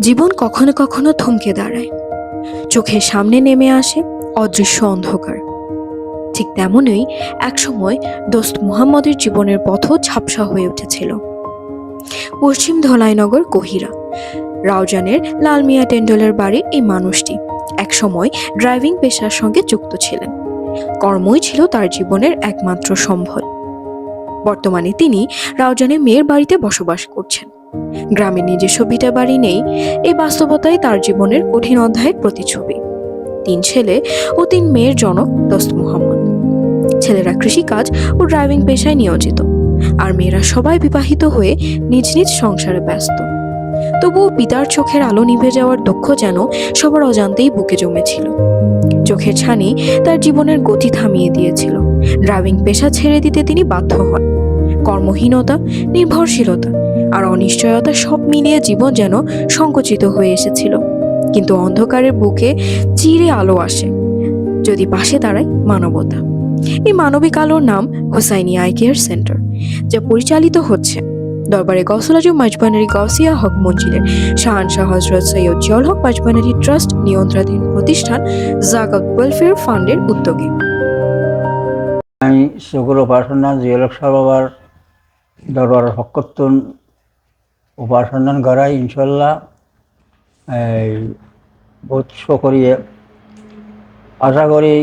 জীবন কখনো কখনো থমকে দাঁড়ায়, চোখের সামনে নেমে আসে অদৃশ্য অন্ধকার। ঠিক তেমনই একসময় দোস্ত মুহাম্মদের জীবনের পথও ঝাপসা হয়ে উঠেছিল। পশ্চিম ধলাইনগর গহিরা রাউজানের লাল মিয়া টেন্ডলের বাড়ির এই মানুষটি একসময় ড্রাইভিং পেশার সঙ্গে যুক্ত ছিলেন। কর্মই ছিল তার জীবনের একমাত্র সম্বল। বর্তমানে তিনি রাউজানে মেয়ের বাড়িতে বসবাস করছেন। গ্রামে নিজস্ব ভিটা বাড়ি নেই, এই বাস্তবতাই তার জীবনের কঠিন অধ্যায়ের প্রতিচ্ছবি। 3 ছেলে ও 3 মেয়ের জনক দোস্ত মুহাম্মদ। ছেলেরা কৃষিকাজ ও ড্রাইভিং পেশায় নিয়োজিত, আর মেয়েরা সবাই বিবাহিত হয়ে নিজ নিজ সংসারে ব্যস্ত। তবুও পিতার চোখের আলো নিভে যাওয়ার দুঃখ যেন সবার অজান্তেই বুকে জমেছিল। চোখের ছানি তার জীবনের গতি থামিয়ে দিয়েছিল। ড্রাইভিং পেশা ছেড়ে দিতে তিনি বাধ্য হন। কর্মহীনতা, নির্ভরশীলতা আর অনিশ্চয়তা সব মিলিয়ে জীবন যেন সংকুচিত হয়ে এসেছিল। কিন্তু অন্ধকারের বুকে চিরে আলো আসে যদি পাশে দাঁড়ায় মানবতা। এই মানবিক আলোর নাম হোসাইনী আই কেয়ার সেন্টার, যা পরিচালিত হচ্ছে দরবারে গৌসুল আজম মাঝবানারি গাউসিয়া হক মঞ্জিলের শাহানশাহ হযরত সৈয়দ জিয়াউল হক মাঝবানারি ট্রাস্ট নিয়ন্ত্রণাধীন প্রতিষ্ঠান জাকাত ওয়েলফেয়ার ফান্ডের উদ্যোগে। আমি সকল উপাসনা জিয়াউল হক বাবার দরবার হকত্তন উপাসনা করাই ইনশাল্লাহ এই বহুত করিয়ে আশা করি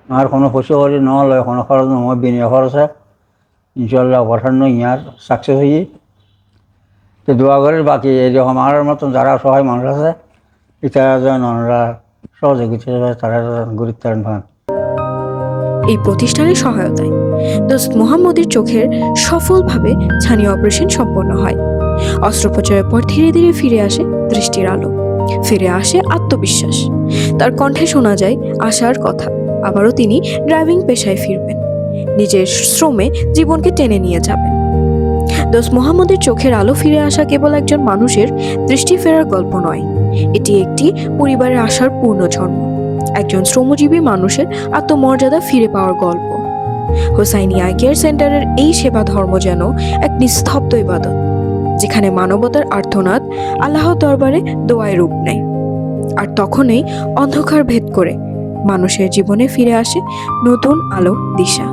আর কোনো পয়সা করি নহলে কোনো খরচ নহয়, বিনিয়োগ খরচে ইনশাল্লাহ উপাসনা ইয়ার সাকসেস হয়ে তো দোয়া করে। বাকি এরকম আমার মতন যারা সহায় মানুষ আছে তারা যেন ওনারা সহযোগিতা তারা গুরুত্ব পান। এই প্রতিষ্ঠানের সহায়তায় দোস্ত মুহাম্মদের চোখের সফলভাবে ছানি অপারেশন সম্পন্ন হয়। অস্ত্রোপচারের পর ধীরে ধীরে ফিরে আসে দৃষ্টির আলো, ফিরে আসে আত্মবিশ্বাস। তার কণ্ঠে শোনা যায় আশার কথা। আবারও তিনি ড্রাইভিং পেশায় ফিরবেন, নিজের শ্রমে জীবনকে টেনে নিয়ে যাবেন। দোস্ত মুহাম্মদের চোখের আলো ফিরে আসা কেবল একজন মানুষের দৃষ্টি ফেরার গল্প নয়, এটি একটি পরিবারের আশার পূর্ণ জন্ম, একজন শ্রমজীবী মানুষের আত্মমর্যাদা ফিরে পাওয়ার গল্প। হোসাইনী আই কেয়ার সেন্টারের এই সেবা ধর্ম যেন এক নিস্তব্ধ ইবাদত, যেখানে মানবতার আর্তনাদ আল্লাহর দরবারে দোয়ায় রূপ নেয়। আর তখনই অন্ধকার ভেদ করে মানুষের জীবনে ফিরে আসে নতুন আলো দিশা।